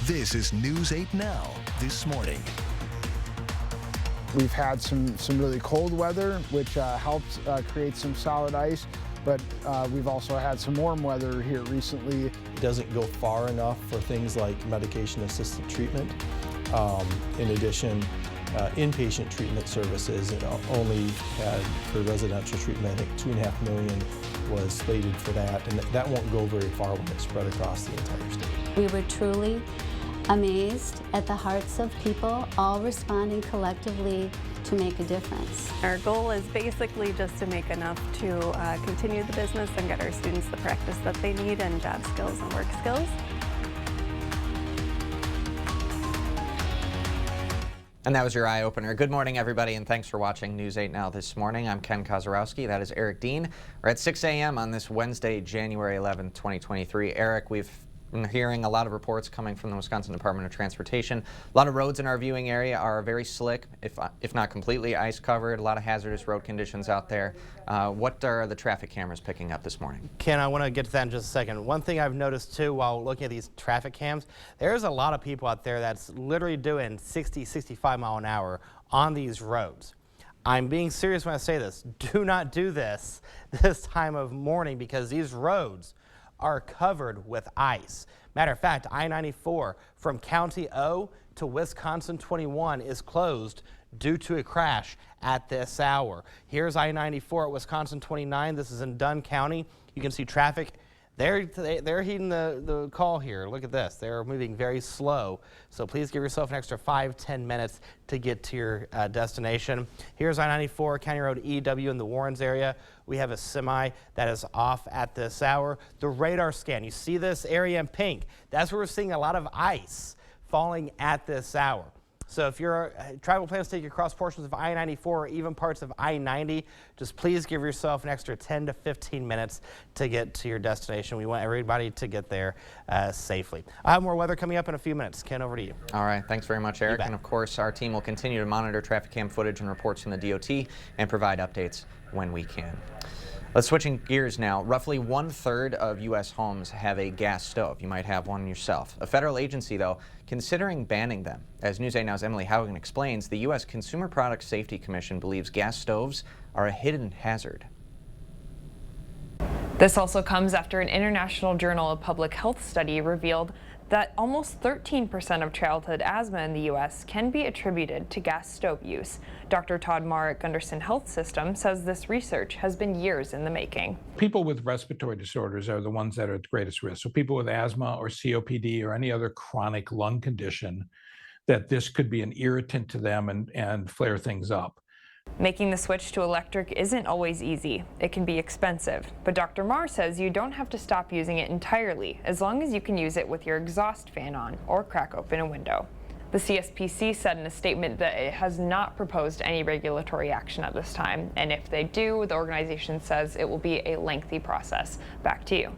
This is News 8 Now this morning. We've had some really cold weather, which helped create some solid ice, but we've also had some warm weather here recently. It doesn't go far enough for things like medication-assisted treatment. In addition, inpatient treatment services only had, for residential treatment, I think $2.5 million was slated for that, and that won't go very far when it's spread across the entire state. We were truly amazed at the hearts of people, all responding collectively to make a difference. Our goal is basically just to make enough to continue the business and get our students the practice that they need and job skills and work skills. And that was your eye opener. Good morning, everybody, and thanks for watching News 8 Now this morning. I'm Ken Kozarowski. That is Eric Dean. We're at 6 a.m. on this Wednesday, January 11th, 2023. Eric, we've been hearing a lot of reports coming from the Wisconsin Department of Transportation. A lot of roads in our viewing area are very slick, if not completely ice covered. A lot of hazardous road conditions out there. What are the traffic cameras picking up this morning? Ken, I want to get to that in just a second. One thing I've noticed too while looking at these traffic cams, there's a lot of people out there that's literally doing 60, 65 mile an hour on these roads. I'm being serious when I say this. Do not do this time of morning because these roads are covered with ice. Matter of fact, I-94 from County O to Wisconsin 21 is closed due to a crash at this hour. Here's I-94 at Wisconsin 29. This is in Dunn County. You can see traffic. They're heeding the call here. Look at this. They're moving very slow. So please give yourself an extra 5-10 minutes to get to your destination. Here's I-94, County Road EW in the Warrens area. We have a semi that is off at this hour. The radar scan, you see this area in pink. That's where we're seeing a lot of ice falling at this hour. So if your travel plans take you across portions of I-94 or even parts of I-90, just please give yourself an extra 10 to 15 minutes to get to your destination. We want everybody to get there safely. I have more weather coming up in a few minutes. Ken, over to you. All right, thanks very much, Eric. And of course, our team will continue to monitor traffic cam footage and reports from the DOT and provide updates when we can. Let's switching gears now. Roughly 1/3 of U.S. homes have a gas stove. You might have one yourself. A federal agency, though, considering banning them. As News 8 Now's Emily Haugen explains, the U.S. Consumer Product Safety Commission believes gas stoves are a hidden hazard. This also comes after an International Journal of Public Health study revealed that almost 13% of childhood asthma in the U.S. can be attributed to gas stove use. Dr. Todd Marr at Gunderson Health System says this research has been years in the making. People with respiratory disorders are the ones that are at greatest risk. So people with asthma or COPD or any other chronic lung condition, that this could be an irritant to them and flare things up. Making the switch to electric isn't always easy. It can be expensive, but Dr. Marr says you don't have to stop using it entirely as long as you can use it with your exhaust fan on or crack open a window. The CSPC said in a statement that it has not proposed any regulatory action at this time, and if they do, the organization says it will be a lengthy process. Back to you.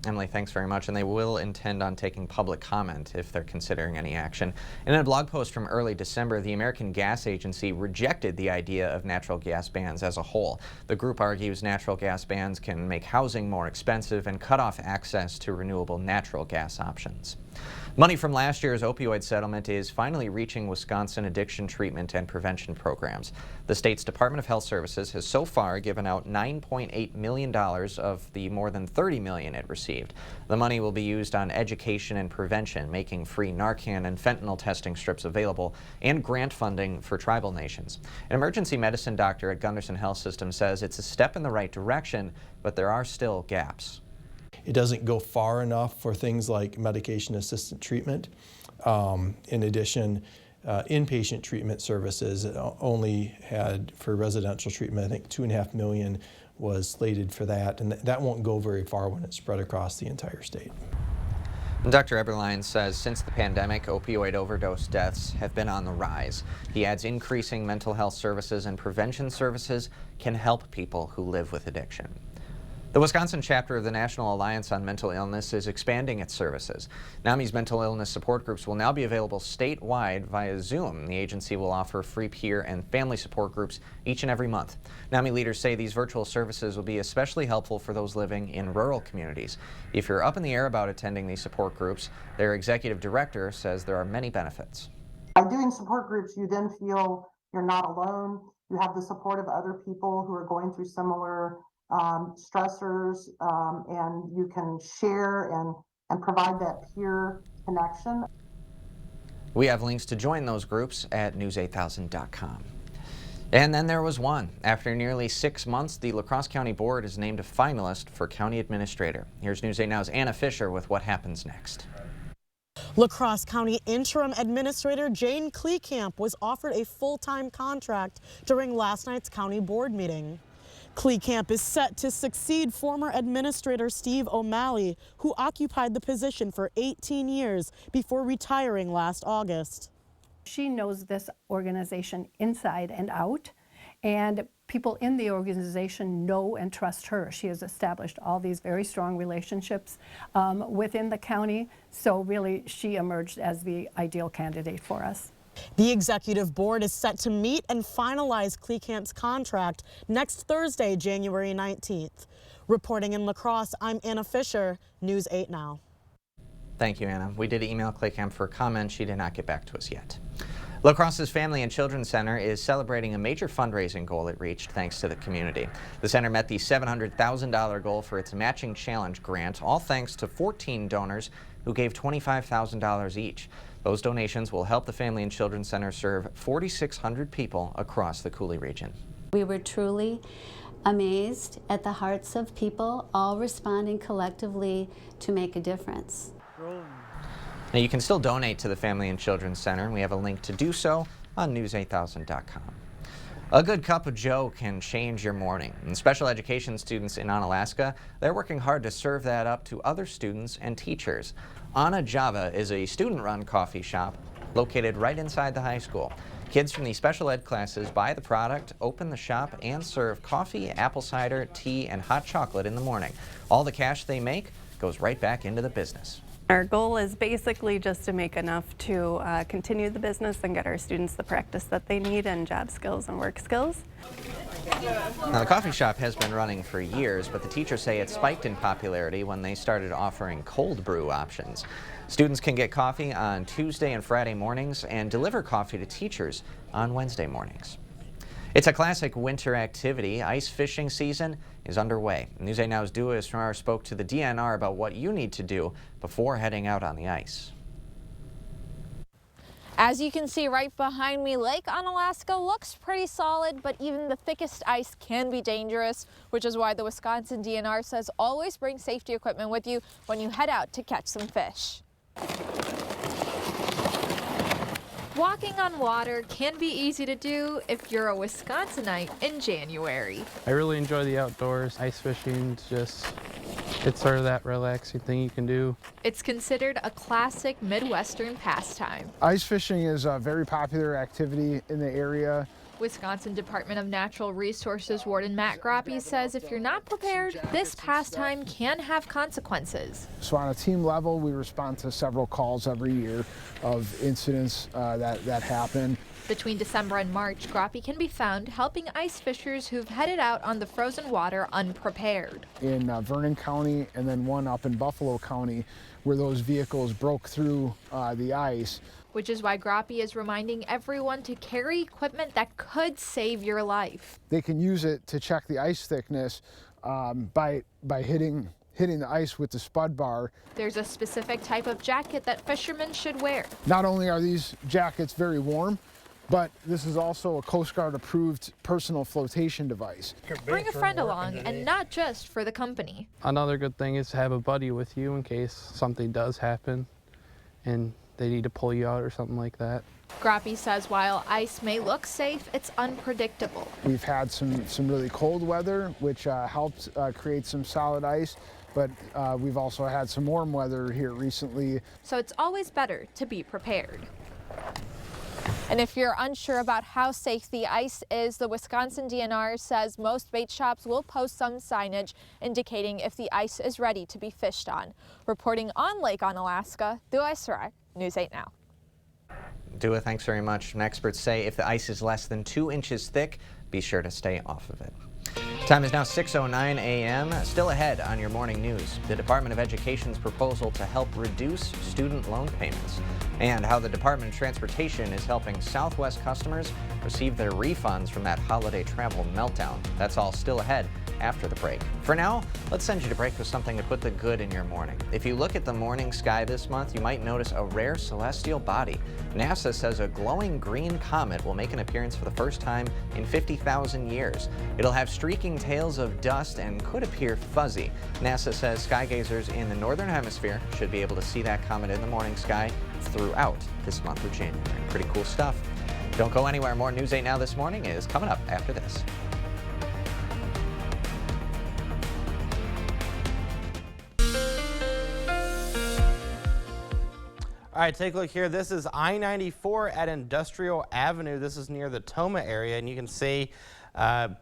Emily, thanks very much. And they will intend on taking public comment if they're considering any action. In a blog post from early December, the American Gas Agency rejected the idea of natural gas bans as a whole. The group argues natural gas bans can make housing more expensive and cut off access to renewable natural gas options. Money from last year's opioid settlement is finally reaching Wisconsin addiction treatment and prevention programs. The state's Department of Health Services has so far given out $9.8 million of the more than $30 million it received. The money will be used on education and prevention, making free Narcan and fentanyl testing strips available, and grant funding for tribal nations. An emergency medicine doctor at Gunderson Health System says it's a step in the right direction, but there are still gaps. It doesn't go far enough for things like medication-assisted treatment. In addition, inpatient treatment services only had, for residential treatment, I think $2.5 million was slated for that, and that won't go very far when it's spread across the entire state. Dr. Eberlein says since the pandemic, opioid overdose deaths have been on the rise. He adds increasing mental health services and prevention services can help people who live with addiction. The Wisconsin chapter of the National Alliance on Mental Illness is expanding its services. NAMI's mental illness support groups will now be available statewide via Zoom. The agency will offer free peer and family support groups each and every month. NAMI leaders say these virtual services will be especially helpful for those living in rural communities. If you're up in the air about attending these support groups, their executive director says there are many benefits. By doing support groups, you then feel you're not alone. You have the support of other people who are going through similar stressors, and you can share and provide that peer connection. We have links to join those groups at news8000.com. And then there was one. After nearly 6 months, the La Crosse County Board is named a finalist for County Administrator. Here's News 8 Now's Anna Fisher with what happens next. La Crosse County Interim Administrator Jane Kleekamp was offered a full-time contract during last night's county board meeting. Kleekamp is set to succeed former Administrator Steve O'Malley, who occupied the position for 18 years before retiring last August. She knows this organization inside and out, and people in the organization know and trust her. She has established all these very strong relationships within the county, so really she emerged as the ideal candidate for us. The executive board is set to meet and finalize Kleekamp's contract next Thursday, January 19th. Reporting in La Crosse, I'm Anna Fisher, News 8 Now. Thank you, Anna. We did email Kleekamp for comment. She did not get back to us yet. La Crosse's Family and Children's Center is celebrating a major fundraising goal it reached thanks to the community. The center met the $700,000 goal for its Matching Challenge grant, all thanks to 14 donors who gave $25,000 each. Those donations will help the Family and Children's Center serve 4,600 people across the Coulee region. We were truly amazed at the hearts of people, all responding collectively to make a difference. Now you can still donate to the Family and Children's Center, and we have a link to do so on news8000.com. A good cup of joe can change your morning. And special education students in Onalaska, they're working hard to serve that up to other students and teachers. Ana Java is a student-run coffee shop located right inside the high school. Kids from the special ed classes buy the product, open the shop, and serve coffee, apple cider, tea, and hot chocolate in the morning. All the cash they make goes right back into the business. Our goal is basically just to make enough to continue the business and get our students the practice that they need and job skills and work skills. Now, the coffee shop has been running for years, but the teachers say it spiked in popularity when they started offering cold brew options. Students can get coffee on Tuesday and Friday mornings and deliver coffee to teachers on Wednesday mornings. It's a classic winter activity. Ice fishing season is underway. News 8 Now's Dua Israr spoke to the DNR about what you need to do before heading out on the ice. As you can see right behind me, Lake Onalaska looks pretty solid, but even the thickest ice can be dangerous, which is why the Wisconsin DNR says always bring safety equipment with you when you head out to catch some fish. Walking on water can be easy to do if you're a Wisconsinite in January. I really enjoy the outdoors. Ice fishing, it's sort of that relaxing thing you can do. It's considered a classic Midwestern pastime. Ice fishing is a very popular activity in the area. Wisconsin Department of Natural Resources Warden Matt Groppe says if you're not prepared, this pastime can have consequences. So on a team level, we respond to several calls every year of incidents that happen. Between December and March, Groppe can be found helping ice fishers who've headed out on the frozen water unprepared. In Vernon County and then one up in Buffalo County where those vehicles broke through the ice. Which is why Groppe is reminding everyone to carry equipment that could save your life. They can use it to check the ice thickness by hitting the ice with the spud bar. There's a specific type of jacket that fishermen should wear. Not only are these jackets very warm, but this is also a Coast Guard approved personal flotation device. Bring a friend along and not just for the company. Another good thing is to have a buddy with you in case something does happen and they need to pull you out or something like that. Groppe says while ice may look safe, it's unpredictable. We've had some really cold weather, which helped create some solid ice, but we've also had some warm weather here recently. So it's always better to be prepared. And if you're unsure about how safe the ice is, the Wisconsin DNR says most bait shops will post some signage indicating if the ice is ready to be fished on. Reporting on Lake Onalaska, Dua Sarai, News 8 Now. Dua, thanks very much. And experts say if the ice is less than 2 inches thick, be sure to stay off of it. Time is now 6:09 a.m. Still ahead on your morning news, the Department of Education's proposal to help reduce student loan payments, and how the Department of Transportation is helping Southwest customers receive their refunds from that holiday travel meltdown. That's all still ahead after the break. For now, let's send you to break with something to put the good in your morning. If you look at the morning sky this month, you might notice a rare celestial body. NASA says a glowing green comet will make an appearance for the first time in 50,000 years. It'll have streaking tails of dust and could appear fuzzy. NASA says skygazers in the northern hemisphere should be able to see that comet in the morning sky throughout this month of January. Pretty cool stuff. Don't go anywhere. More News 8 Now this morning is coming up after this. All right, take a look here. This is I-94 at Industrial Avenue. This is near the Toma area, and you can see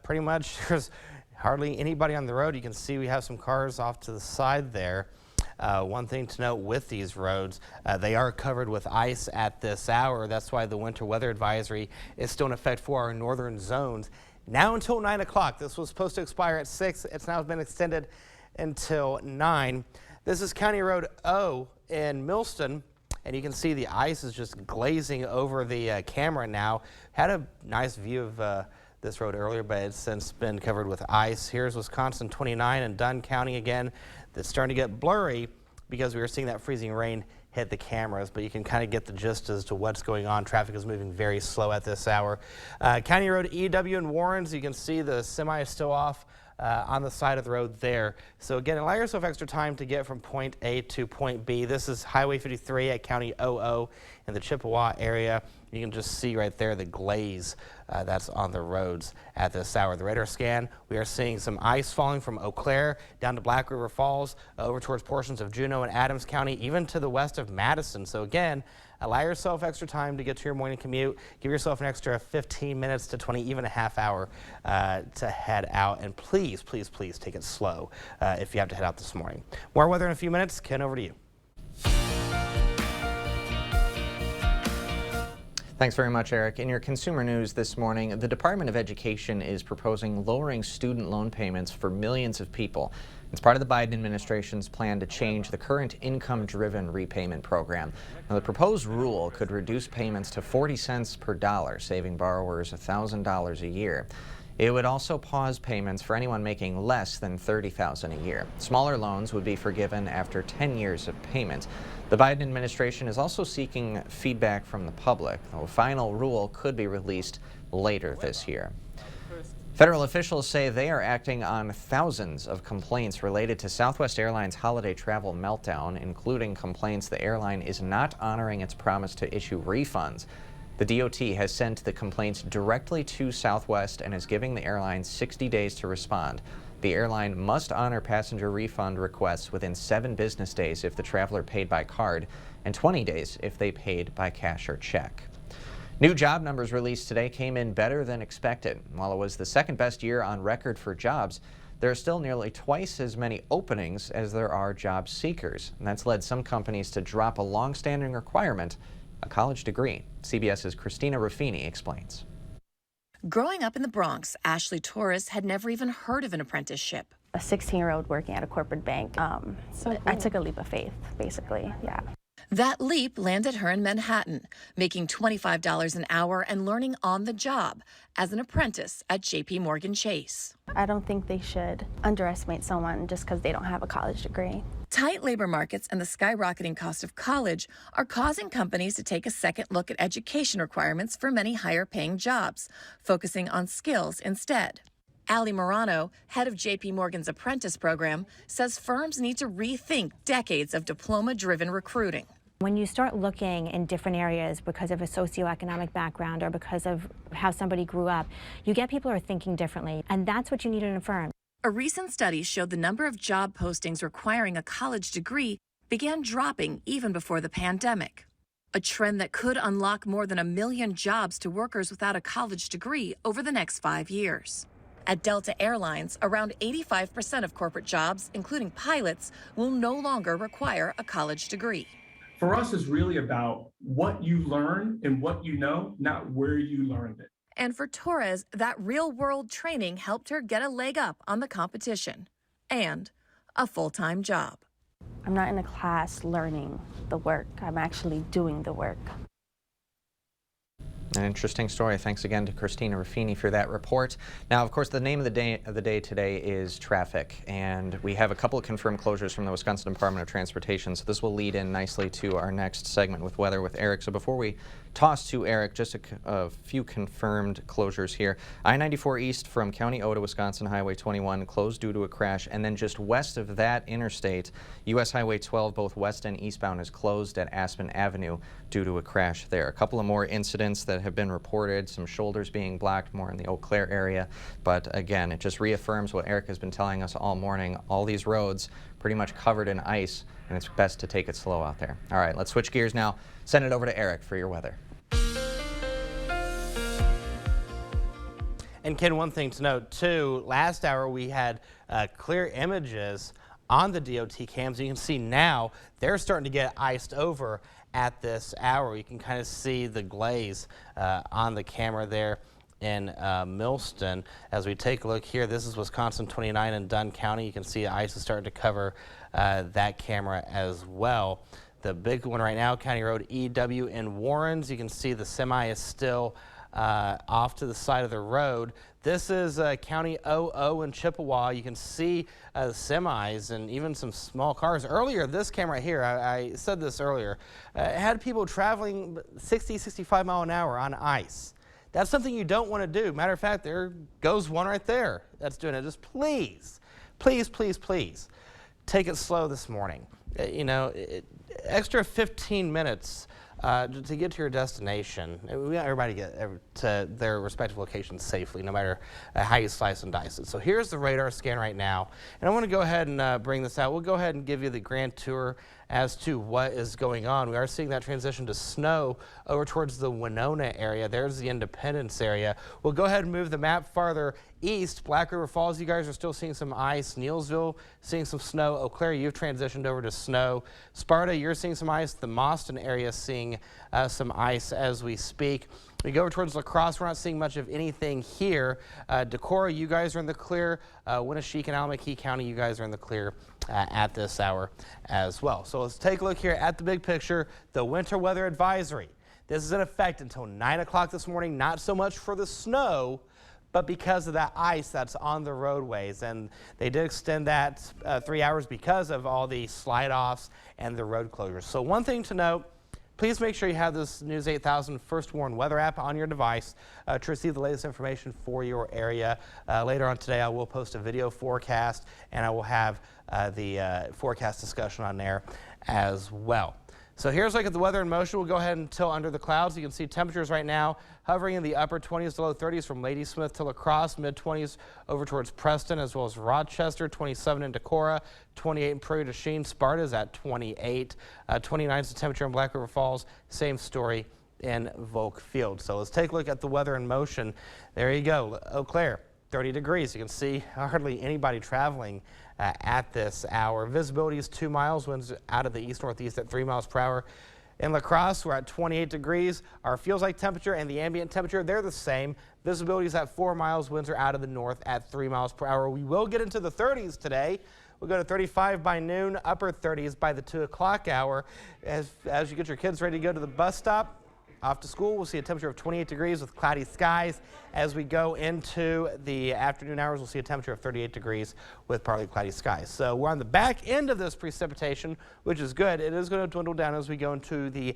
pretty much there's hardly anybody on the road. You can see we have some cars off to the side there. One thing to note with these roads, they are covered with ice at this hour. That's why the winter weather advisory is still in effect for our northern zones. Now until 9 o'clock. This was supposed to expire at 6. It's now been extended until 9. This is County Road O in Millston. And you can see the ice is just glazing over the camera now. Had a nice view of this road earlier, but it's since been covered with ice. Here's Wisconsin 29 in Dunn County again. That's starting to get blurry because we were seeing that freezing rain hit the cameras, but you can kind of get the gist as to what's going on. Traffic is moving very slow at this hour. County Road EW in Warrens, you can see the semi is still off on the side of the road there. So again, allow yourself extra time to get from point A to point B. This is Highway 53 at County 00 in the Chippewa area. You can just see right there the glaze that's on the roads at this hour. The radar scan, we are seeing some ice falling from Eau Claire down to Black River Falls, over towards portions of Juneau and Adams County, even to the west of Madison. So again, allow yourself extra time to get to your morning commute. Give yourself an extra 15 minutes to 20, even a half hour to head out. And please, please, please take it slow if you have to head out this morning. More weather in a few minutes. Ken, over to you. Thanks very much, Eric. In your consumer news this morning, the Department of Education is proposing lowering student loan payments for millions of people. It's part of the Biden administration's plan to change the current income-driven repayment program. Now, the proposed rule could reduce payments to 40 cents per dollar, saving borrowers $1,000 a year. It would also pause payments for anyone making less than $30,000 a year. Smaller loans would be forgiven after 10 years of payment. The Biden administration is also seeking feedback from the public. The final rule could be released later this year. Federal officials say they are acting on thousands of complaints related to Southwest Airlines' holiday travel meltdown, including complaints the airline is not honoring its promise to issue refunds. The DOT has sent the complaints directly to Southwest and is giving the airline 60 days to respond. The airline must honor passenger refund requests within 7 business days if the traveler paid by card and 20 days if they paid by cash or check. New job numbers released today came in better than expected. While it was the second best year on record for jobs, there are still nearly twice as many openings as there are job seekers. And that's led some companies to drop a long-standing requirement, a college degree. CBS's Christina Ruffini explains. Growing up in the Bronx, Ashley Torres had never even heard of an apprenticeship. A 16-year-old working at a corporate bank. I took a leap of faith, basically, yeah. That leap landed her in Manhattan, making $25 an hour and learning on the job as an apprentice at JP Morgan Chase. I don't think they should underestimate someone just because they don't have a college degree. Tight labor markets and the skyrocketing cost of college are causing companies to take a second look at education requirements for many higher-paying jobs, focusing on skills instead. Ali Morano, head of JP Morgan's apprentice program, says firms need to rethink decades of diploma-driven recruiting. When you start looking in different areas because of a socioeconomic background or because of how somebody grew up, you get people who are thinking differently, and that's what you need in a firm. A recent study showed the number of job postings requiring a college degree began dropping even before the pandemic. a trend that could unlock more than 1 million jobs to workers without a college degree over the next 5 years. At Delta Airlines, around 85% of corporate jobs, including pilots, will no longer require a college degree. For us, it's really about what you learn and what you know, not where you learned it. And for Torres, that real-world training helped her get a leg up on the competition and a full-time job. I'm not in a class learning the work. I'm actually doing the work. An interesting story. Thanks again to Christina Ruffini for that report. Now, of course, the name of the day today is traffic, and we have a couple of confirmed closures from the Wisconsin Department of Transportation, so this will lead in nicely to our next segment with Weather with Eric. So before we toss to Eric, just a few confirmed closures here. I-94 east from County O to Wisconsin Highway 21 closed due to a crash, and then just west of that interstate, U.S. Highway 12, both west and eastbound, is closed at Aspen Avenue due to a crash there. A couple of more incidents that have been reported, some shoulders being blocked more in the Eau Claire area, but again, it just reaffirms what Eric has been telling us all morning. All these roads pretty much covered in ice, and it's best to take it slow out there. All right, let's switch gears now. Send it over to Eric for your weather. And Ken, one thing to note too, last hour we had clear images on the DOT cams. You can see now they're starting to get iced over at this hour. You can kind of see the glaze on the camera there in Millston. As we take a look here, this is Wisconsin 29 in Dunn County. You can see the ice is starting to cover that camera as well. The big one right now, County Road EW in Warrens. You can see the semi is still off to the side of the road. This is County 00 in Chippewa. You can see the semis and even some small cars. Earlier, this camera right here, I said this earlier, had people traveling 60, 65 mile an hour on ice. That's something you don't want to do. Matter of fact, there goes one right there that's doing it. Just please, please, please, please take it slow this morning. You know, extra 15 minutes to get to your destination. We want everybody to get to their respective locations safely, no matter how you slice and dice it. So here's the radar scan right now, and I want to go ahead and bring this out. We'll go ahead and give you the grand tour as to what is going on. We are seeing that transition to snow over towards the Winona area. There's the Independence area. We'll go ahead and move the map farther east. Black River Falls, you guys are still seeing some ice. Neilsville, seeing some snow. Eau Claire, you've transitioned over to snow. Sparta, you're seeing some ice. The Mauston area seeing some ice as we speak. We go over towards La Crosse, we're not seeing much of anything here. Decorah, you guys are in the clear. Winneshiek and Alameda County, you guys are in the clear at this hour as well. So let's take a look here at the big picture, the winter weather advisory. This is in effect until 9 o'clock this morning, not so much for the snow, but because of that ice that's on the roadways. And they did extend that 3 hours because of all the slide-offs and the road closures. So one thing to note, please make sure you have this News 8000 First Warn weather app on your device to receive the latest information for your area. Later on today, I will post a video forecast, and I will have the forecast discussion on there as well. So here's a look at the weather in motion. We'll go ahead and tilt under the clouds. You can see temperatures right now hovering in the upper 20s to low 30s from Ladysmith to La Crosse, mid 20s over towards Preston, as well as Rochester, 27 in Decorah, 28 in Prairie du Chien. Sparta's at 28. 29 is the temperature in Black River Falls. Same story in Volk Field. So let's take a look at the weather in motion. There you go. Eau Claire, 30 degrees. You can see hardly anybody traveling at this hour. Visibility is 2 miles, winds out of the east-northeast at 3 miles per hour. In La Crosse, we're at 28 degrees. Our feels like temperature and the ambient temperature, they're the same. Visibility is at 4 miles, winds are out of the north at 3 miles per hour. We will get into the 30s today. We'll go to 35 by noon, upper 30s by the 2 o'clock hour. As you get your kids ready to go to the bus stop, off to school, we'll see a temperature of 28 degrees with cloudy skies. As we go into the afternoon hours, we'll see a temperature of 38 degrees with partly cloudy skies. So we're on the back end of this precipitation, which is good. It is going to dwindle down as we go into the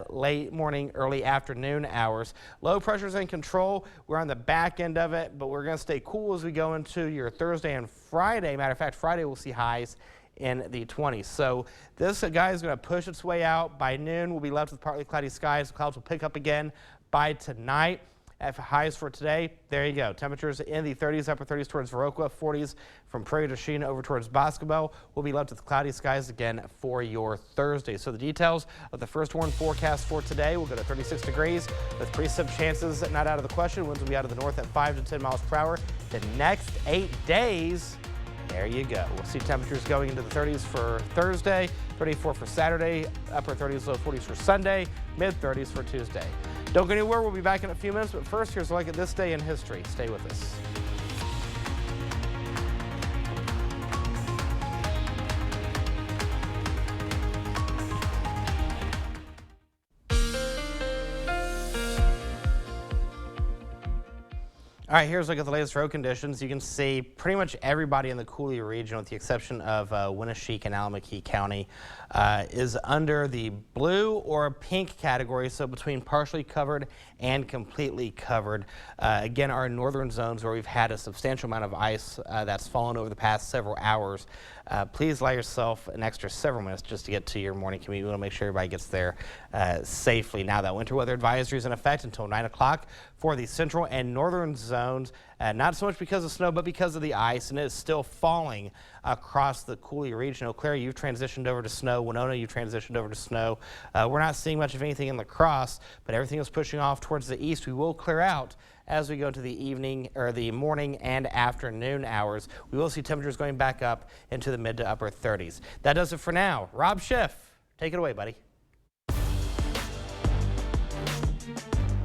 late morning, early afternoon hours. Low pressure's in control. We're on the back end of it, but we're going to stay cool as we go into your Thursday and Friday. Matter of fact, Friday we'll see highs in the 20s. So this guy is going to push its way out. By noon, we'll be left with partly cloudy skies. The clouds will pick up again by tonight. Highs for today, there you go. Temperatures in the 30s, upper 30s towards Viroqua, 40s from Prairie du Chien over towards Boscobel. We'll be left with cloudy skies again for your Thursday. So the details of the first warn forecast for today will go to 36 degrees with precip chances not out of the question. Winds will be out of the north at 5 to 10 miles per hour. The next 8 days, there you go. We'll see temperatures going into the 30s for Thursday, 34 for Saturday, upper 30s, low 40s for Sunday, mid 30s for Tuesday. Don't go anywhere. We'll be back in a few minutes, but first, here's a look at this day in history. Stay with us. All right, here's a look at the latest road conditions. You can see pretty much everybody in the Coulee region, with the exception of Winneshiek and Allamakee County, is under the blue or pink category, so between partially covered and completely covered. Again, our northern zones where we've had a substantial amount of ice that's fallen over the past several hours. Please allow yourself an extra several minutes just to get to your morning commute. We want to make sure everybody gets there safely. Now, that winter weather advisory is in effect until 9 o'clock for the central and northern zones, not so much because of snow, but because of the ice, and it is still falling across the Coulee region. Eau Claire, you've transitioned over to snow. Winona, you've transitioned over to snow. We're not seeing much of anything in La Crosse, but everything is pushing off towards the east. We will clear out as we go to the evening or the morning and afternoon hours. We will see temperatures going back up into the mid to upper 30s. That does it for now. Rob Schiff, take it away, buddy.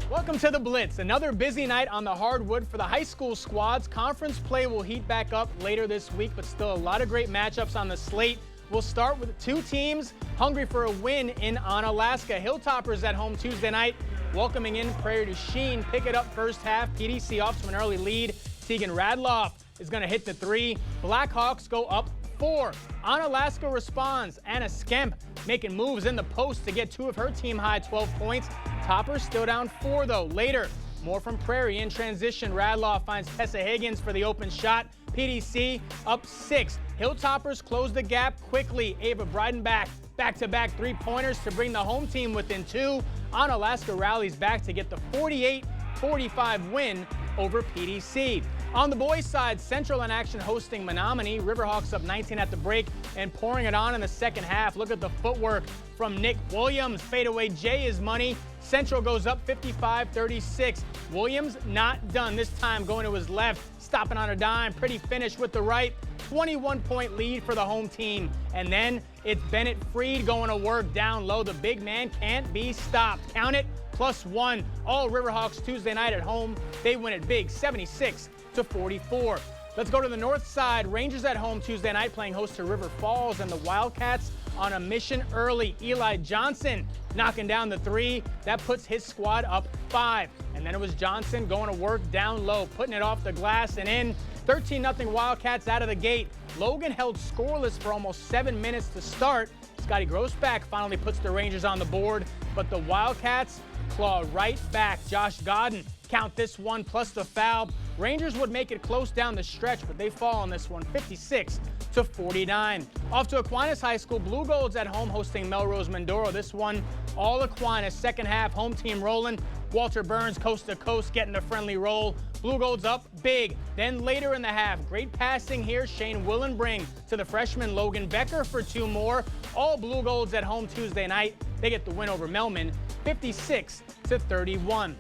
Welcome to the Blitz. Another busy night on the hardwood for the high school squads. Conference play will heat back up later this week, but still a lot of great matchups on the slate. We'll start with two teams hungry for a win in Onalaska. Hilltoppers at home Tuesday night, welcoming in Prairie du Chien. Pick it up first half. PDC off to an early lead. Tegan Radloff is going to hit the three. Blackhawks go up 4. Onalaska responds. Anna Skemp making moves in the post to get 2 of her team high 12 points. Toppers still down 4 though. Later, more from Prairie in transition. Radloff finds Tessa Higgins for the open shot. PDC up 6. Hilltoppers close the gap quickly. Ava Breidenbach back-to-back three-pointers to bring the home team within 2. Onalaska rallies back to get the 48-45 win over PDC. On the boys' side, Central in action hosting Menominee. Riverhawks up 19 at the break and pouring it on in the second half. Look at the footwork from Nick Williams. Fadeaway J is money. Central goes up 55-36. Williams not done this time, going to his left, stopping on a dime. Pretty finish with the right. 21-point lead for the home team. And then it's Bennett Freed going to work down low. The big man can't be stopped. Count it, +1. All Riverhawks Tuesday night at home. They win it big, 76-44. Let's go to the north side. Rangers at home Tuesday night playing host to River Falls, and the Wildcats on a mission early. Eli Johnson knocking down the 3. That puts his squad up 5. And then it was Johnson going to work down low, putting it off the glass and in. 13-0 Wildcats out of the gate. Logan held scoreless for almost 7 minutes to start. Scotty Grossback finally puts the Rangers on the board, but the Wildcats claw right back. Josh Godden, count this one plus the foul. Rangers would make it close down the stretch, but they fall on this one, 56-49. Off to Aquinas High School. Blue Golds at home hosting Melrose Mindoro. This one, all Aquinas. Second half, home team rolling. Walter Burns coast to coast getting a friendly roll. Blue Golds up big. Then later in the half, great passing here. Shane Willenbring to the freshman Logan Becker for 2 more. All Blue Golds at home Tuesday night. They get the win over Melman, 56-31.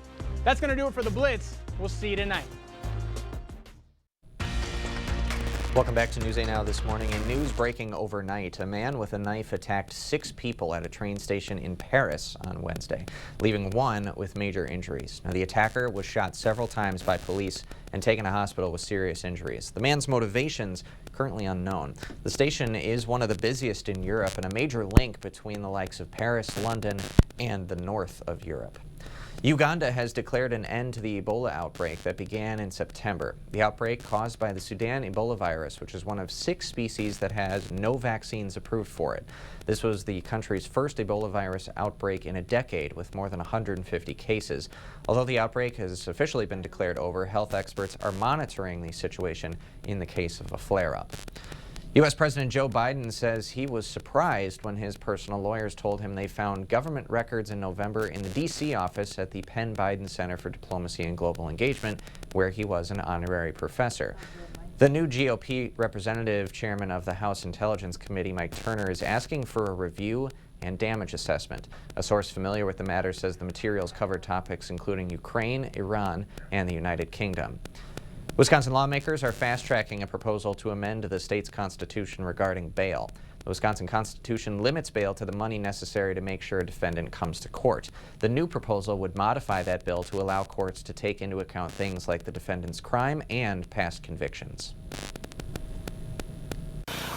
That's going to do it for the Blitz. We'll see you tonight. Welcome back to News 8 Now this morning. In news breaking overnight, a man with a knife attacked 6 people at a train station in Paris on Wednesday, leaving 1 with major injuries. Now, the attacker was shot several times by police and taken to hospital with serious injuries. The man's motivations currently unknown. The station is one of the busiest in Europe and a major link between the likes of Paris, London, and the north of Europe. Uganda has declared an end to the Ebola outbreak that began in September. The outbreak caused by the Sudan Ebola virus, which is one of 6 species that has no vaccines approved for it. This was the country's first Ebola virus outbreak in a decade, with more than 150 cases. Although the outbreak has officially been declared over, health experts are monitoring the situation in the case of a flare-up. U.S. President Joe Biden says he was surprised when his personal lawyers told him they found government records in November in the D.C. office at the Penn Biden Center for Diplomacy and Global Engagement, where he was an honorary professor. The new GOP representative chairman of the House Intelligence Committee, Mike Turner, is asking for a review and damage assessment. A source familiar with the matter says the materials covered topics including Ukraine, Iran, and the United Kingdom. Wisconsin lawmakers are fast-tracking a proposal to amend the state's constitution regarding bail. The Wisconsin Constitution limits bail to the money necessary to make sure a defendant comes to court. The new proposal would modify that bill to allow courts to take into account things like the defendant's crime and past convictions.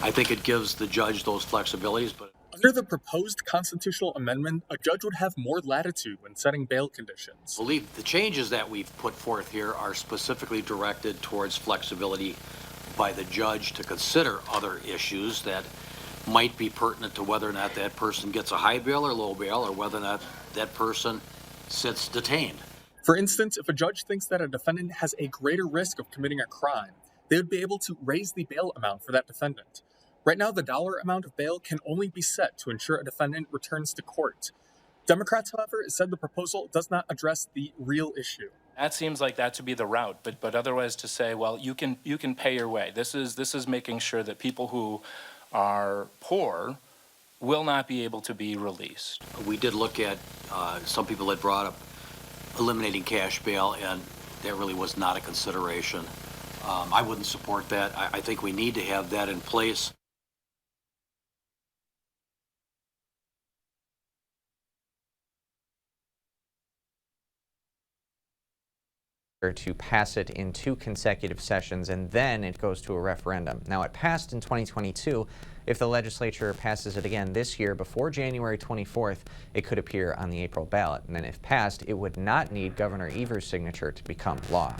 I think it gives the judge those flexibilities, but under the proposed constitutional amendment, a judge would have more latitude when setting bail conditions. I believe the changes that we've put forth here are specifically directed towards flexibility by the judge to consider other issues that might be pertinent to whether or not that person gets a high bail or low bail, or whether or not that person sits detained. For instance, if a judge thinks that a defendant has a greater risk of committing a crime, they would be able to raise the bail amount for that defendant. Right now, the dollar amount of bail can only be set to ensure a defendant returns to court. Democrats, however, said the proposal does not address the real issue. That seems like that to be the route, but otherwise to say, well, you can pay your way. This is making sure that people who are poor will not be able to be released. We did look at, some people had brought up eliminating cash bail, and that really was not a consideration. I wouldn't support that. I think we need to have that in place. To pass it in 2 consecutive sessions, and then it goes to a referendum. Now, it passed in 2022. If the legislature passes it again this year before January 24th, it could appear on the April ballot. And then if passed, it would not need Governor Evers' signature to become law.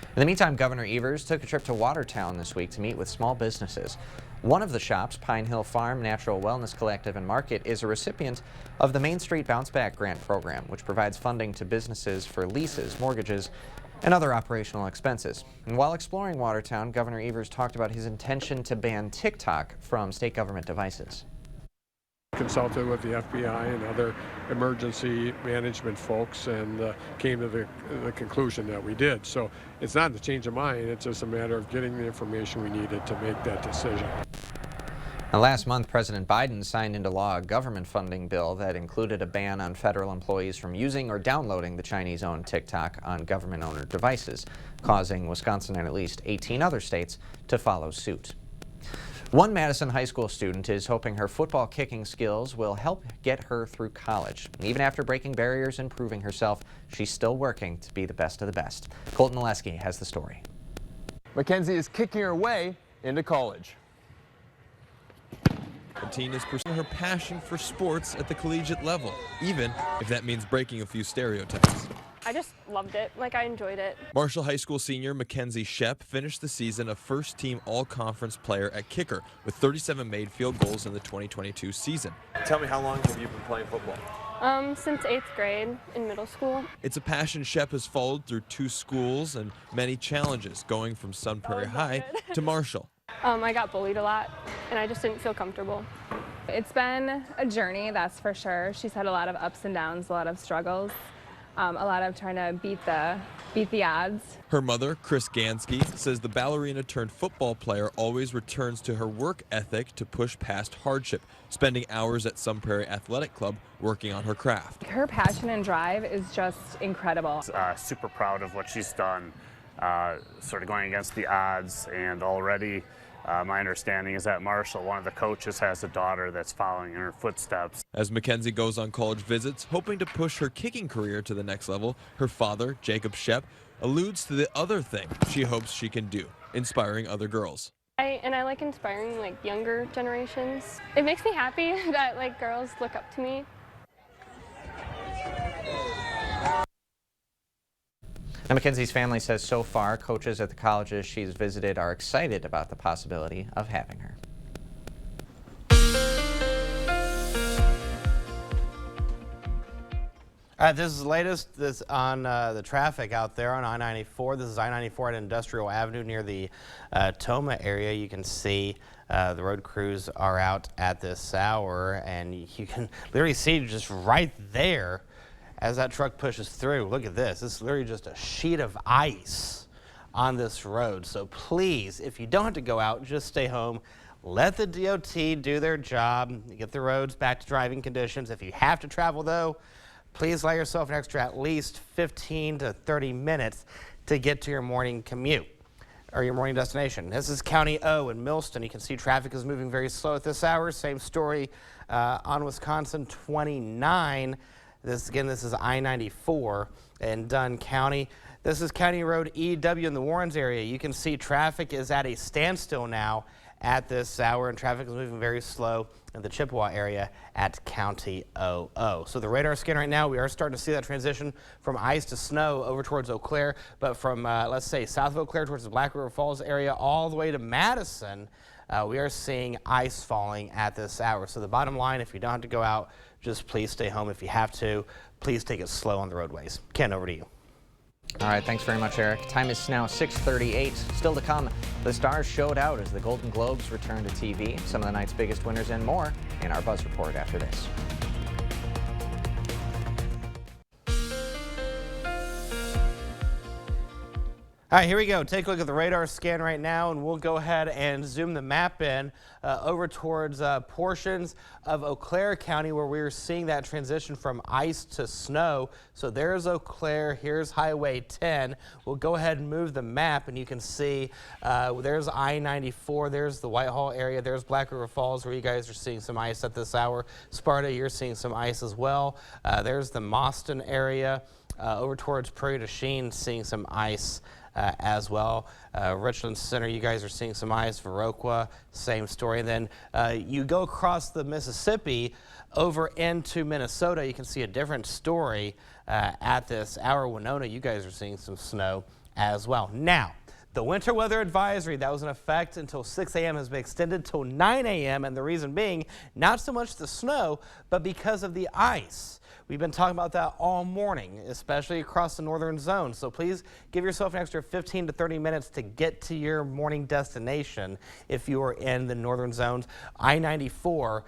In the meantime, Governor Evers took a trip to Watertown this week to meet with small businesses. One of the shops, Pine Hill Farm Natural Wellness Collective and Market, is a recipient of the Main Street Bounce Back Grant Program, which provides funding to businesses for leases, mortgages, and other operational expenses. And while exploring Watertown, Governor Evers talked about his intention to ban TikTok from state government devices. Consulted with the FBI and other emergency management folks and came to the conclusion that we did. So it's not a change of mind, it's just a matter of getting the information we needed to make that decision. Now, last month, President Biden signed into law a government funding bill that included a ban on federal employees from using or downloading the Chinese-owned TikTok on government-owned devices, causing Wisconsin and at least 18 other states to follow suit. One Madison High School student is hoping her football kicking skills will help get her through college. Even after breaking barriers and proving herself, she's still working to be the best of the best. Colton Oleski has the story. Mackenzie is kicking her way into college. The teen is pursuing her passion for sports at the collegiate level, even if that means breaking a few stereotypes. I just loved it. Like, I enjoyed it. Marshall High School senior Mackenzie Shep finished the season a first-team all-conference player at kicker with 37 made field goals in the 2022 season. Tell me, how long have you been playing football? Since 8th grade in middle school. It's a passion Shep has followed through 2 schools and many challenges, going from Sun Prairie High to Marshall. I got bullied a lot, and I just didn't feel comfortable. It's been a journey, that's for sure. She's had a lot of ups and downs, a lot of struggles, a lot of trying to beat the odds. Her mother, Chris Gansky, says the ballerina-turned-football player always returns to her work ethic to push past hardship, spending hours at Sun Prairie Athletic Club working on her craft. Her passion and drive is just incredible. Super proud of what she's done, sort of going against the odds, and already my understanding is that Marshall, one of the coaches, has a daughter that's following in her footsteps. As Mackenzie goes on college visits, hoping to push her kicking career to the next level, her father, Jacob Shep, alludes to the other thing she hopes she can do, inspiring other girls. I like inspiring younger generations. It makes me happy that girls look up to me. Now, Mackenzie's family says so far, coaches at the colleges she's visited are excited about the possibility of having her. All right, this is the latest on the traffic out there on I-94. This is I-94 at Industrial Avenue near the Toma area. You can see the road crews are out at this hour, and you can literally see just right there as that truck pushes through. Look at this. This is literally just a sheet of ice on this road. So please, if you don't have to go out, just stay home. Let the DOT do their job, get the roads back to driving conditions. If you have to travel, though, please allow yourself an extra at least 15 to 30 minutes to get to your morning commute or your morning destination. This is County O in Millston. You can see traffic is moving very slow at this hour. Same story on Wisconsin 29. This is I-94 in Dunn County. This is County Road EW in the Warrens area. You can see traffic is at a standstill now at this hour, and traffic is moving very slow in the Chippewa area at County OO. So the radar scan right now, we are starting to see that transition from ice to snow over towards Eau Claire, but from, let's say, south of Eau Claire towards the Black River Falls area all the way to Madison, we are seeing ice falling at this hour. So the bottom line, if you don't have to go out, just please stay home. If you have to, please take it slow on the roadways. Ken, over to you. All right, thanks very much, Eric. Time is now 6:38. Still to come, the stars showed out as the Golden Globes return to TV. Some of the night's biggest winners and more in our Buzz Report after this. All right, here we go. Take a look at the radar scan right now, and we'll go ahead and zoom the map in over towards portions of Eau Claire County where we're seeing that transition from ice to snow. So there's Eau Claire, here's Highway 10. We'll go ahead and move the map, and you can see there's I-94, there's the Whitehall area, there's Black River Falls where you guys are seeing some ice at this hour. Sparta, you're seeing some ice as well. There's the Mauston area. Over towards Prairie du Chien, seeing some ice as well. Richland Center, you guys are seeing some ice. Viroqua, same story. And then you go across the Mississippi over into Minnesota, you can see a different story at this hour. Winona, you guys are seeing some snow as well. Now, the winter weather advisory that was in effect until 6 a.m. has been extended till 9 a.m. and the reason being not so much the snow, but because of the ice. We've been talking about that all morning, especially across the northern zone. So please give yourself an extra 15 to 30 minutes to get to your morning destination if you are in the northern zones. I-94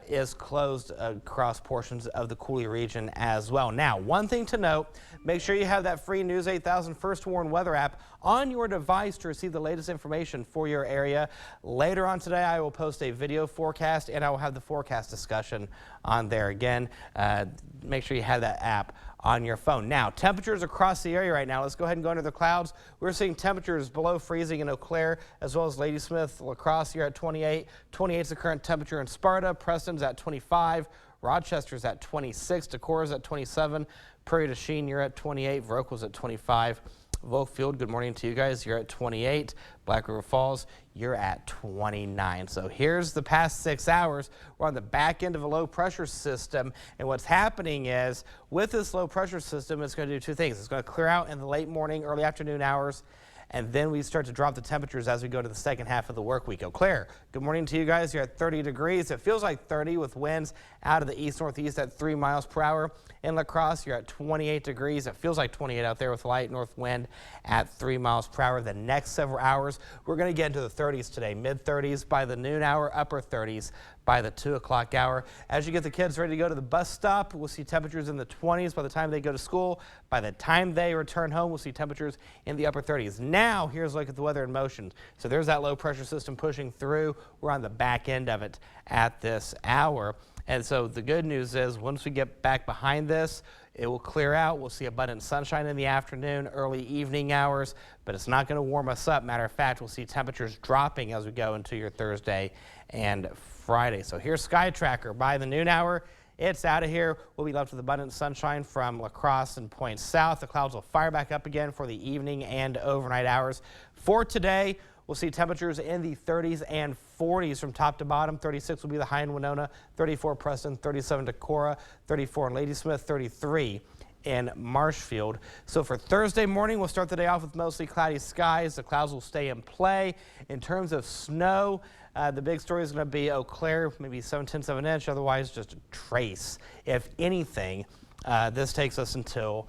is closed across portions of the Coulee region as well. Now, one thing to note, make sure you have that free News 8000 First Warn weather app on your device to receive the latest information for your area. Later on today, I will post a video forecast and I will have the forecast discussion on there again. Make sure you have that app on your phone. Now, temperatures across the area right now. Let's go ahead and go under the clouds. We're seeing temperatures below freezing in Eau Claire, as well as Ladysmith, La Crosse, you're at 28. 28 is the current temperature in Sparta. Preston's at 25. Rochester's at 26. Decorah's at 27. Prairie du Chien, you're at 28. Viroqua's at 25. Volkfield, good morning to you guys. You're at 28. Black River Falls, you're at 29. So here's the past 6 hours. We're on the back end of a low pressure system. And what's happening is with this low pressure system, it's going to do two things. It's going to clear out in the late morning, early afternoon hours. And then we start to drop the temperatures as we go to the second half of the work week. Eau Claire, good morning to you guys. You're at 30 degrees. It feels like 30 with winds out of the east-northeast at 3 miles per hour. In La Crosse, you're at 28 degrees. It feels like 28 out there with light north wind at 3 miles per hour. The next several hours, we're going to get into the 30s today. Mid-30s by the noon hour, upper 30s by the 2 o'clock hour. As you get the kids ready to go to the bus stop, we'll see temperatures in the 20s by the time they go to school. By the time they return home, we'll see temperatures in the upper 30s. Now, here's a look at the weather in motion. So there's that low pressure system pushing through. We're on the back end of it at this hour. And so the good news is once we get back behind this, it will clear out. We'll see abundant sunshine in the afternoon, early evening hours, but it's not going to warm us up. Matter of fact, we'll see temperatures dropping as we go into your Thursday and Friday. So here's Sky Tracker. By the noon hour, it's out of here. We'll be left with abundant sunshine from La Crosse and points south. The clouds will fire back up again for the evening and overnight hours. For today, we'll see temperatures in the 30s and 40s from top to bottom. 36 will be the high in Winona, 34 Preston, 37 Decorah, 34 in Ladysmith, 33 in Marshfield. So for Thursday morning, we'll start the day off with mostly cloudy skies. The clouds will stay in play. In terms of snow, the big story is going to be Eau Claire, maybe 7/10 of an inch, otherwise just a trace, if anything, This takes us until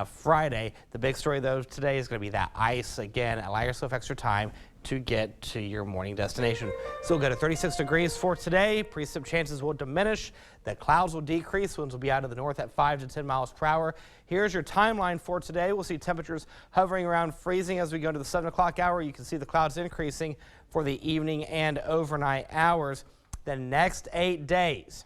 Friday. The big story, though, today is going to be that ice. Again, allow yourself extra time to get to your morning destination. Still good at 36 degrees for today. Precip chances will diminish. The clouds will decrease. Winds will be out of the north at 5 to 10 miles per hour. Here's your timeline for today. We'll see temperatures hovering around freezing as we go to the 7 o'clock hour. You can see the clouds increasing for the evening and overnight hours. The next 8 days.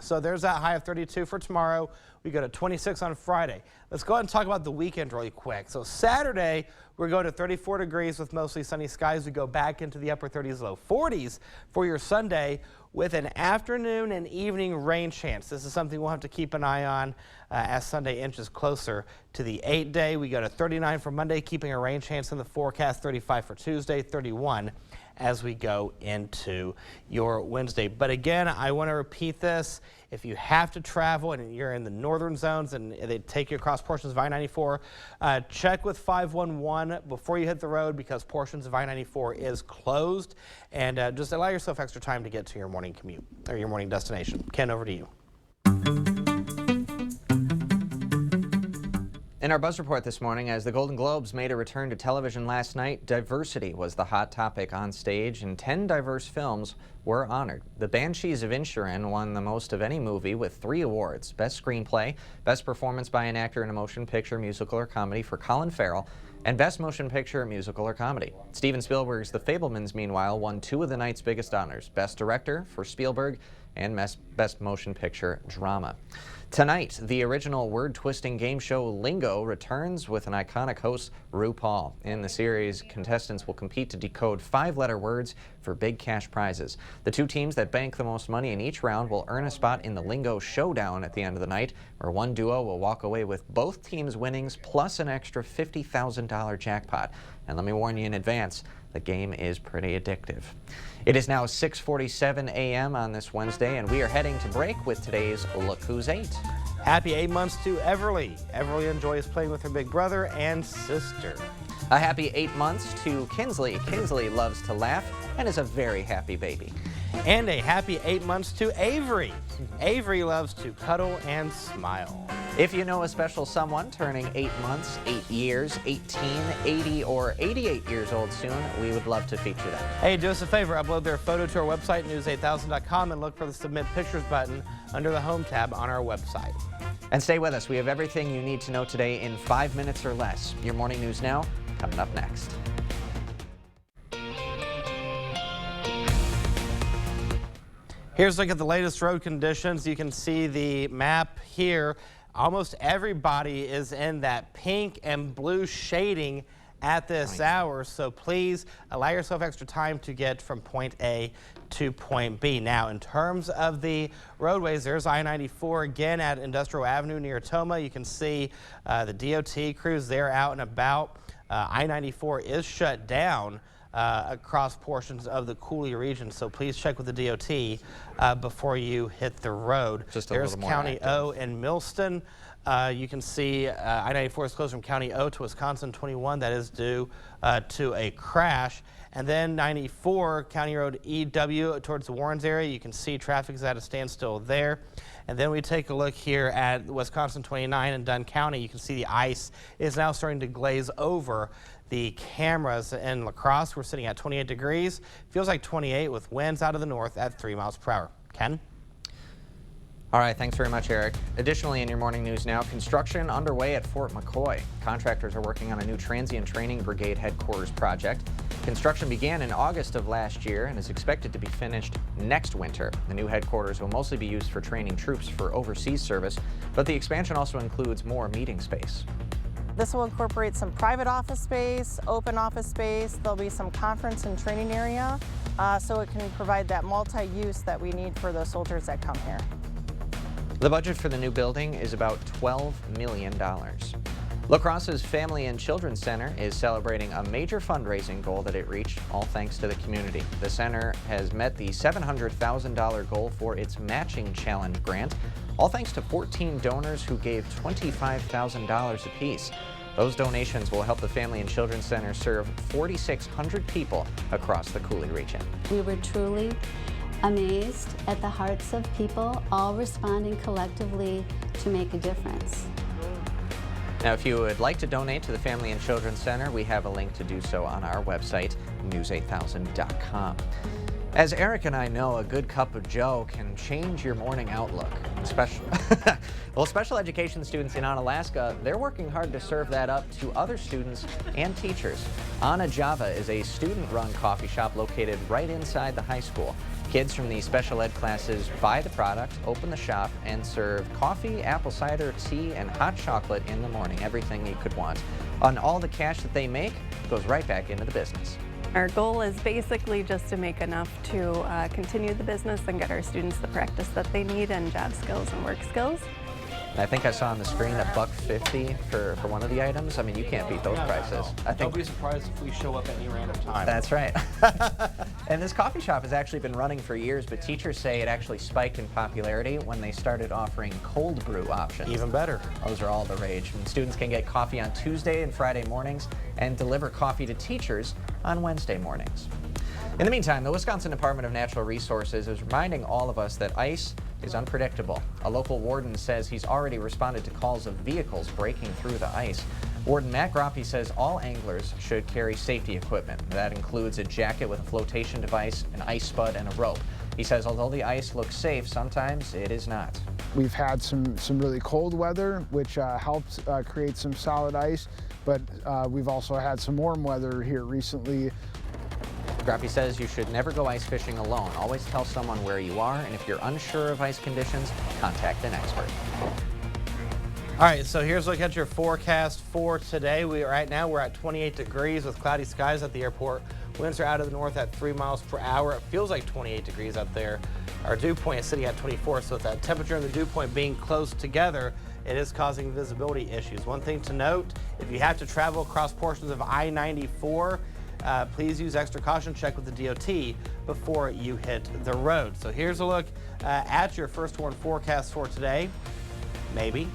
So there's that high of 32 for tomorrow. We go to 26 on Friday. Let's go ahead and talk about the weekend really quick. So Saturday, we're going to 34 degrees with mostly sunny skies. We go back into the upper 30s, low 40s for your Sunday with an afternoon and evening rain chance. This is something we'll have to keep an eye on as Sunday inches closer to the 8-day. We go to 39 for Monday, keeping a rain chance in the forecast, 35 for Tuesday, 31 as we go into your Wednesday. But again, I want to repeat this. If you have to travel and you're in the northern zones and they take you across portions of I-94, check with 511 before you hit the road because portions of I-94 is closed. And just allow yourself extra time to get to your morning commute or your morning destination. Ken, over to you. In our Buzz Report this morning, as the Golden Globes made a return to television last night, diversity was the hot topic on stage, and 10 diverse films were honored. The Banshees of Inisherin won the most of any movie with 3 awards: Best Screenplay, Best Performance by an Actor in a Motion Picture, Musical, or Comedy for Colin Farrell, and Best Motion Picture, Musical, or Comedy. Steven Spielberg's The Fabelmans, meanwhile, won 2 of the night's biggest honors: Best Director for Spielberg and Best Motion Picture Drama. Tonight, the original word-twisting game show Lingo returns with an iconic host, RuPaul. In the series, contestants will compete to decode 5-letter words for big cash prizes. The 2 teams that bank the most money in each round will earn a spot in the Lingo Showdown at the end of the night, where one duo will walk away with both teams' winnings plus an extra $50,000 jackpot. And let me warn you in advance, the game is pretty addictive. It is now 6:47 a.m. on this Wednesday, and we are heading to break with today's Look Who's 8. Happy 8 months to Everly. Everly enjoys playing with her big brother and sister. A happy 8 months to Kinsley. Kinsley loves to laugh and is a very happy baby. And a happy 8 months to Avery. Avery loves to cuddle and smile. If you know a special someone turning 8 months, 8 years, 18, 80, or 88 years old soon, we would love to feature them. Hey, do us a favor, upload their photo to our website, news8000.com, and look for the Submit Pictures button under the Home tab on our website. And stay with us. We have everything you need to know today in 5 minutes or less. Your Morning News Now, coming up next. Here's a look at the latest road conditions. You can see the map here. Almost everybody is in that pink and blue shading at this hour, so please allow yourself extra time to get from point A to point B. Now, in terms of the roadways, there's I-94 again at Industrial Avenue near Toma. You can see the DOT crews there out and about. I-94 is shut down across portions of the Cooley region, so please check with the DOT before you hit the road. There's County O and Millston. You can see I-94 is closed from County O to Wisconsin 21. That is due to a crash. And then 94, County Road EW towards the Warrens area. You can see traffic is at a standstill there. And then we take a look here at Wisconsin 29 in Dunn County. You can see the ice is now starting to glaze over the cameras in La Crosse. We're sitting at 28 degrees. Feels like 28 with winds out of the north at 3 miles per hour. Ken? All right, thanks very much, Eric. Additionally, in your Morning News Now, construction underway at Fort McCoy. Contractors are working on a new transient training brigade headquarters project. Construction began in August of last year and is expected to be finished next winter. The new headquarters will mostly be used for training troops for overseas service, but the expansion also includes more meeting space. This will incorporate some private office space, open office space. There'll be some conference and training area, so it can provide that multi-use that we need for those soldiers that come here. The budget for the new building is about $12 million. La Crosse's Family and Children's Center is celebrating a major fundraising goal that it reached, all thanks to the community. The center has met the $700,000 goal for its Matching Challenge grant, all thanks to 14 donors who gave $25,000 apiece. Those donations will help the Family and Children's Center serve 4,600 people across the Cooley region. We were truly amazed at the hearts of people, all responding collectively to make a difference. Now, if you would like to donate to the Family and Children's Center, we have a link to do so on our website, news8000.com. As Eric and I know, a good cup of joe can change your morning outlook. Special education students in Onalaska, they're working hard to serve that up to other students and teachers. Ana Java is a student-run coffee shop located right inside the high school. Kids from the special ed classes buy the product, open the shop, and serve coffee, apple cider, tea, and hot chocolate in the morning. Everything you could want. And all the cash that they make goes right back into the business. Our goal is basically just to make enough to continue the business and get our students the practice that they need and job skills and work skills. I think I saw on the screen $1.50 for one of the items. I mean, you can't beat those prices. I think Don't be surprised if we show up at any random time. That's right. And this coffee shop has actually been running for years, but teachers say it actually spiked in popularity when they started offering cold brew options. Even better. Those are all the rage. And students can get coffee on Tuesday and Friday mornings and deliver coffee to teachers on Wednesday mornings. In the meantime, the Wisconsin Department of Natural Resources is reminding all of us that ice is unpredictable. A local warden says he's already responded to calls of vehicles breaking through the ice. Warden Matt Groppe says all anglers should carry safety equipment. That includes a jacket with a flotation device, an ice spud, and a rope. He says although the ice looks safe, sometimes it is not. We've had some really cold weather, which helped create some solid ice, but we've also had some warm weather here recently. Groppe says you should never go ice fishing alone. Always tell someone where you are, and if you're unsure of ice conditions, contact an expert. All right, so here's a look at your forecast for today. Right now we're at 28 degrees with cloudy skies at the airport. Winds are out of the north at 3 miles per hour. It feels like 28 degrees up there. Our dew point is sitting at 24, so with that temperature and the dew point being close together, it is causing visibility issues. One thing to note, if you have to travel across portions of I-94, please use extra caution. Check with the DOT before you hit the road. So here's a look at your first warn forecast for today. Maybe.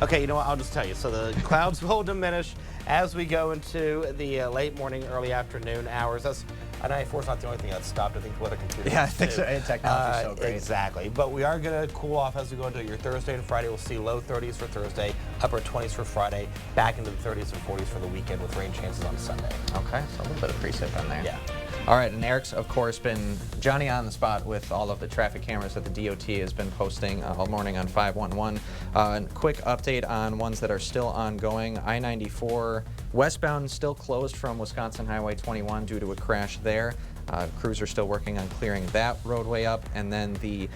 Okay, you know what? I'll just tell you. So the clouds will diminish as we go into the late morning, early afternoon hours. I-94 is not the only thing that's stopped. I think the weather computer. Yeah, I think so. And technology is so great. Exactly. But we are going to cool off as we go into your Thursday and Friday. We'll see low 30s for Thursday, upper 20s for Friday, back into the 30s and 40s for the weekend with rain chances on Sunday. Okay, so a little bit of precip on there. Yeah. All right, and Eric's, of course, been Johnny on the spot with all of the traffic cameras that the DOT has been posting all morning on 511. Quick update on ones that are still ongoing. I-94 westbound still closed from Wisconsin Highway 21 due to a crash there. Crews are still working on clearing that roadway up. And then the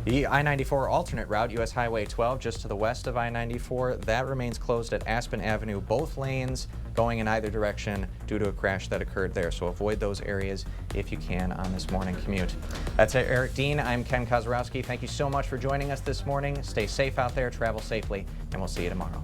I-94 alternate route, US Highway 12, just to the west of I-94, that remains closed at Aspen Avenue, both lanes going in either direction due to a crash that occurred there. So avoid those areas if you can on this morning commute. That's it, Eric Dean. I'm Ken Kozorowski. Thank you so much for joining us this morning. Stay safe out there, travel safely, and we'll see you tomorrow.